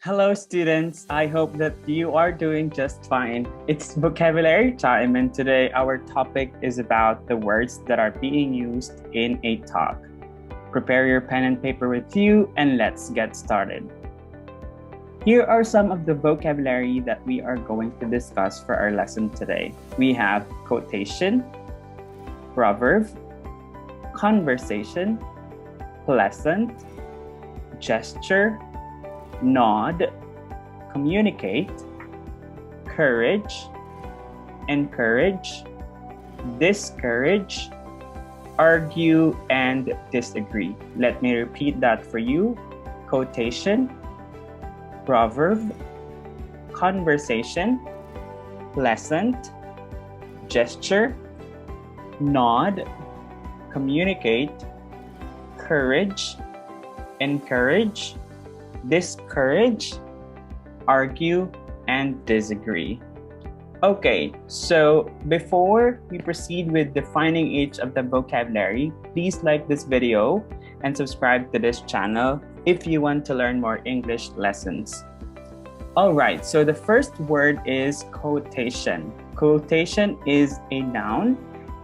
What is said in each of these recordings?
Hello, students. I hope that you are doing just fine. It's vocabulary time, and today our topic is about the words that are being used in a talk. Prepare your pen and paper with you, and let's get started. Here are some of the vocabulary that we are going to discuss for our lesson today. We have quotation, proverb, conversation, pleasant, gesture, nod, communicate, courage, encourage, discourage, argue, and disagree. Let me repeat that for you. Quotation, proverb, conversation, pleasant, gesture, nod, communicate, courage, encourage, discourage, argue, and disagree. Okay, so before we proceed with defining each of the vocabulary, please like this video and subscribe to this channel if you want to learn more English lessons. All right, so the first word is quotation. Quotation is a noun.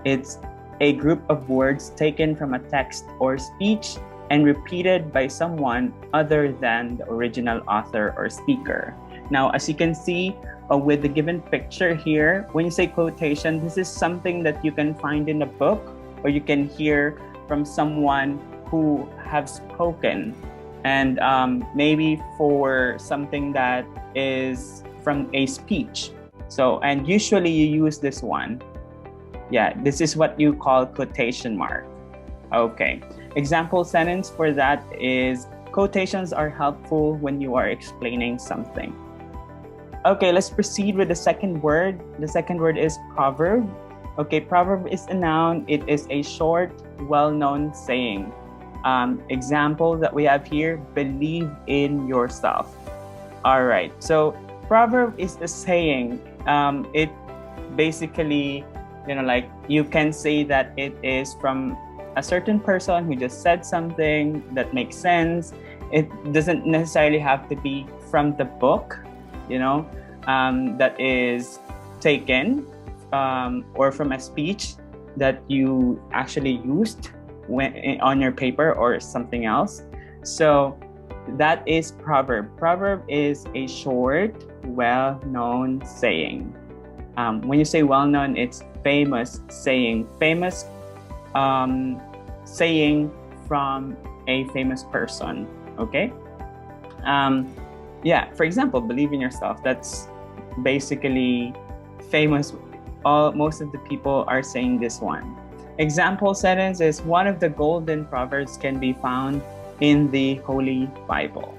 It's a group of words taken from a text or speech and repeated by someone other than the original author or speaker. Now, as you can see with the given picture here, when you say quotation, this is something that you can find in a book or you can hear from someone who have spoken, and maybe for something that is from a speech. So, and usually you use this one. Yeah, this is what you call quotation mark. Okay. Example sentence for that is, quotations are helpful when you are explaining something. Okay, let's proceed with the second word. The second word is proverb. Okay, proverb is a noun. It is a short, well-known saying. Example that we have here, believe in yourself. All right, so proverb is a saying. It basically, like you can say that it is from a certain person who just said something that makes sense. It doesn't necessarily have to be from the book, that is taken or from a speech that you actually used on your paper or something else. So that is proverb. Proverb is a short, well-known saying. When you say well-known, it's famous saying. Famous saying from a famous person. Okay. For example, believe in yourself. That's basically famous. Most of the people are saying this one. Example sentence is, one of the golden proverbs can be found in the Holy Bible.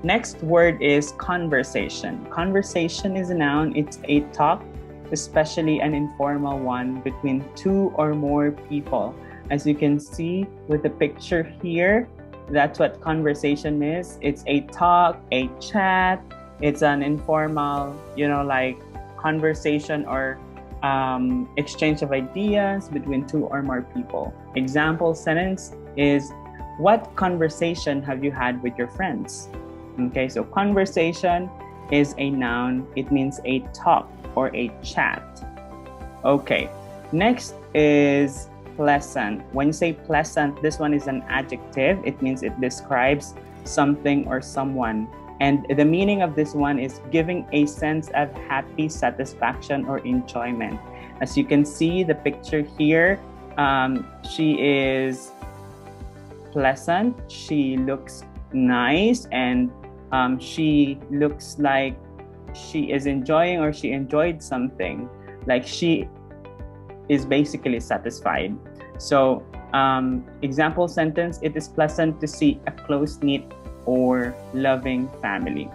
Next word is conversation. Conversation is a noun. It's a talk, especially an informal one between two or more people. As you can see with the picture here, that's what conversation is. It's a talk, a chat. It's an informal, like conversation or exchange of ideas between two or more people. Example sentence is, what conversation have you had with your friends? Okay, so conversation is a noun. It means a talk or a chat. Okay, next is pleasant. When you say pleasant, this one is an adjective. It means it describes something or someone. And the meaning of this one is giving a sense of happy satisfaction or enjoyment. As you can see the picture here, she is pleasant. She looks nice, and she looks like she is enjoying or she enjoyed something. Like she is basically satisfied. So example sentence, it is pleasant to see a close-knit or loving family.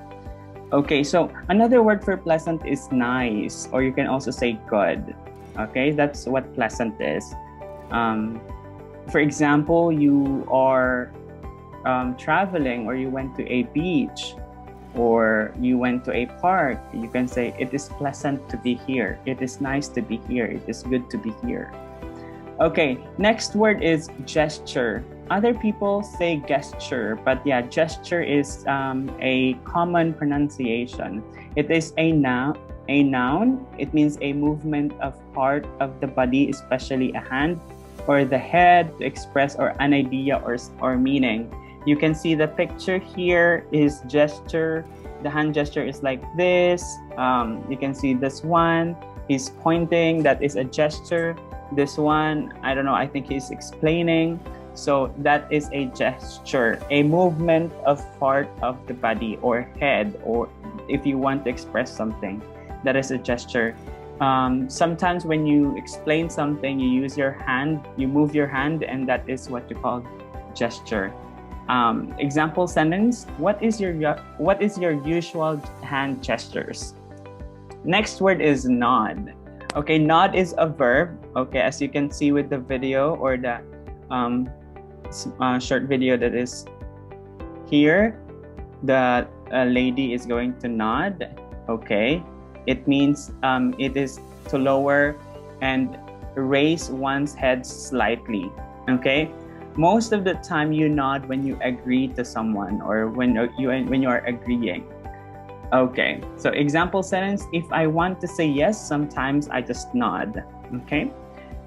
Okay, so another word for pleasant is nice, or you can also say good. Okay, that's what pleasant is. For example, you are traveling, or you went to a beach, or you went to a park. You can say, it is pleasant to be here. It is nice to be here. It is good to be here. Okay, next word is gesture. Other people say gesture, but yeah, gesture is a common pronunciation. It is a noun. A noun. It means a movement of part of the body, especially a hand or the head, to express or an idea or meaning. You can see the picture here is gesture. The hand gesture is like this. You can see this one. He's pointing. That is a gesture. This one, I don't know. I think he's explaining. So that is a gesture, a movement of part of the body or head, or if you want to express something, that is a gesture. Sometimes when you explain something, you use your hand, you move your hand, and that is what you call gesture. Example sentence: What is your usual hand gestures? Next word is nod. Okay, nod is a verb. Okay, as you can see with the video or the short video that is here, the lady is going to nod. Okay, it means it is to lower and raise one's head slightly. Okay, most of the time you nod when you agree to someone or when you are agreeing. Okay, so example sentence: If I want to say yes, sometimes I just nod. Okay.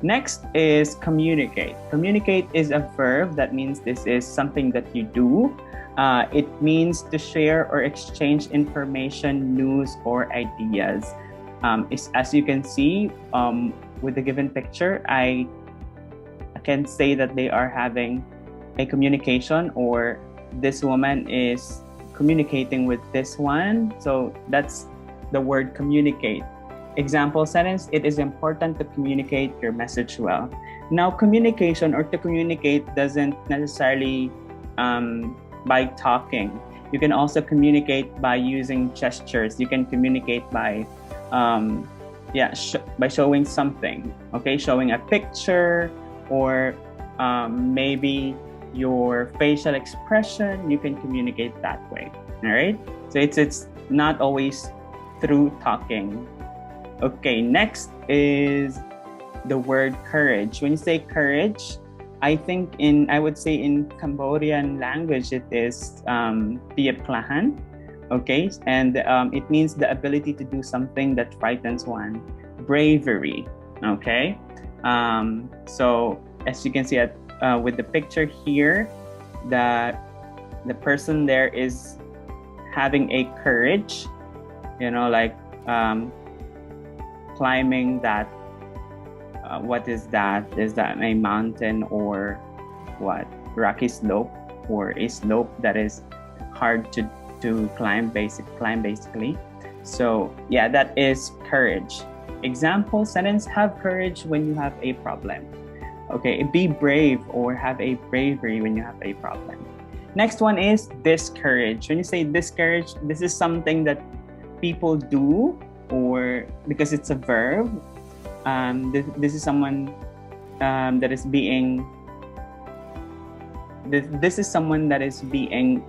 Next is communicate. Communicate is a verb. That means this is something that you do. It means to share or exchange information, news, or ideas. As you can see with the given picture, I can say that they are having a communication, or this woman is communicating with this one. So that's the word communicate. Example sentence: It is important to communicate your message well. Now, communication or to communicate doesn't necessarily by talking. You can also communicate by using gestures. You can communicate by by showing something. Okay, showing a picture or maybe your facial expression. You can communicate that way. All right. So it's not always through talking. Okay, next is the word courage. When you say courage, I would say in Cambodian language, it is tiaplahan. Okay, and it means the ability to do something that frightens one. Bravery. Okay, so as you can see with the picture here, that the person there is having a courage, like climbing that what is that? Is that a mountain or what? Rocky slope, or a slope that is hard to climb basically. So yeah, that is courage. Example sentence: Have courage when you have a problem. Okay, be brave or have a bravery when you have a problem. Next one is discourage. When you say discourage, this is something that people do, or because it's a verb. This is someone that is being. This is someone that is being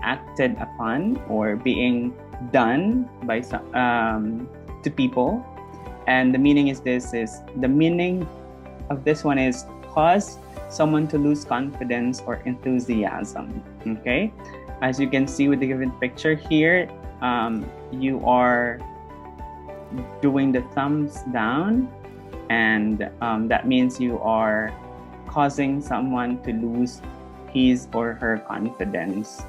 acted upon or being done by to people, and the meaning is the meaning of this one is cause someone to lose confidence or enthusiasm. Okay, as you can see with the given picture here, you are doing the thumbs down, and that means you are causing someone to lose his or her confidence.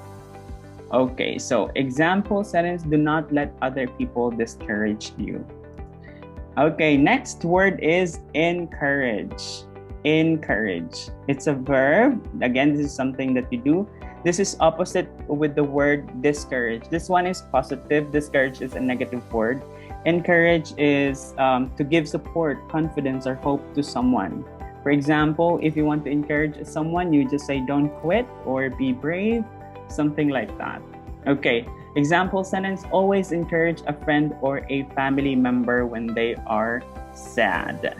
Okay, so example sentence: Do not let other people discourage you. Okay, next word is encourage. Encourage. It's a verb. Again, this is something that you do. This is opposite with the word discourage. This one is positive. Discourage is a negative word. Encourage is to give support, confidence, or hope to someone. For example, if you want to encourage someone, you just say don't quit or be brave, something like that. Okay, example sentence: Always encourage a friend or a family member when they are sad.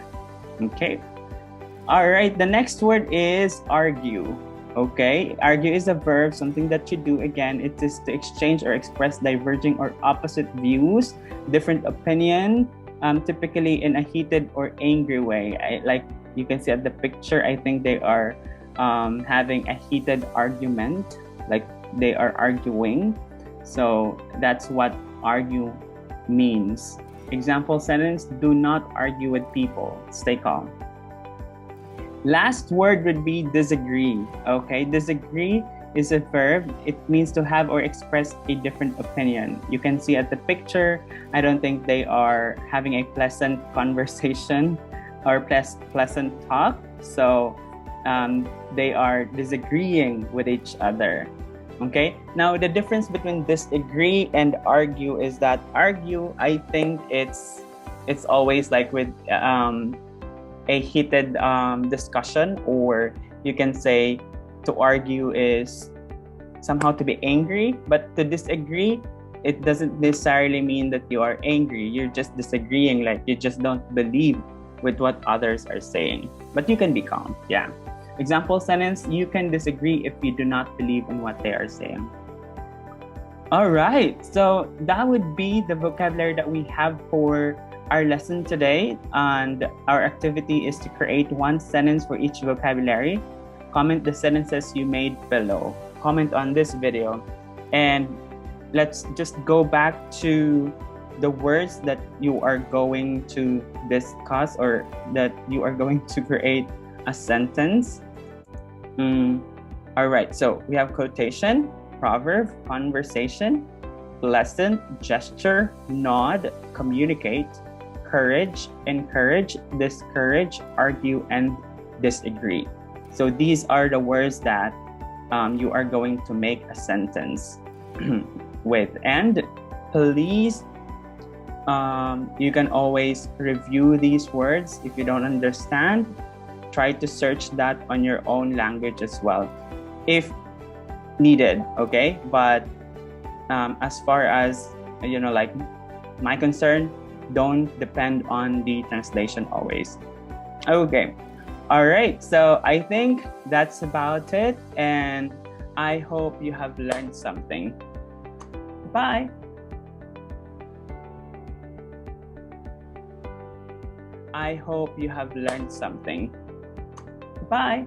Okay. All right, the next word is argue. Okay, argue is a verb, something that you do. Again, it is to exchange or express diverging or opposite views, different opinion, typically in a heated or angry way. Like you can see at the picture, I think they are having a heated argument, like they are arguing. So that's what argue means. Example sentence, do not argue with people, stay calm. Last word would be disagree. Okay, disagree is a verb. It means to have or express a different opinion. You can see at the picture, I don't think they are having a pleasant conversation or pleasant talk. So they are disagreeing with each other. Okay, now the difference between disagree and argue is that argue, I think it's always like with a heated discussion, or you can say to argue is somehow to be angry, but to disagree, it doesn't necessarily mean that you are angry. You're just disagreeing, like you just don't believe with what others are saying, but you can be calm. Yeah. Example sentence, you can disagree if you do not believe in what they are saying. All right, so that would be the vocabulary that we have for our lesson today, and our activity is to create one sentence for each vocabulary. Comment the sentences you made below. Comment on this video, and let's just go back to the words that you are going to discuss, or that you are going to create a sentence. All right, so we have quotation, proverb, conversation, lesson, gesture, nod, communicate, courage, encourage, discourage, argue, and disagree. So these are the words that you are going to make a sentence with. And please, you can always review these words. If you don't understand, try to search that on your own language as well, if needed, okay? But as far as, like my concern, don't depend on the translation always. Okay. All right. So I think that's about it. And I hope you have learned something. Bye. I hope you have learned something. Bye.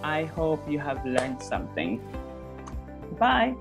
I hope you have learned something. Bye.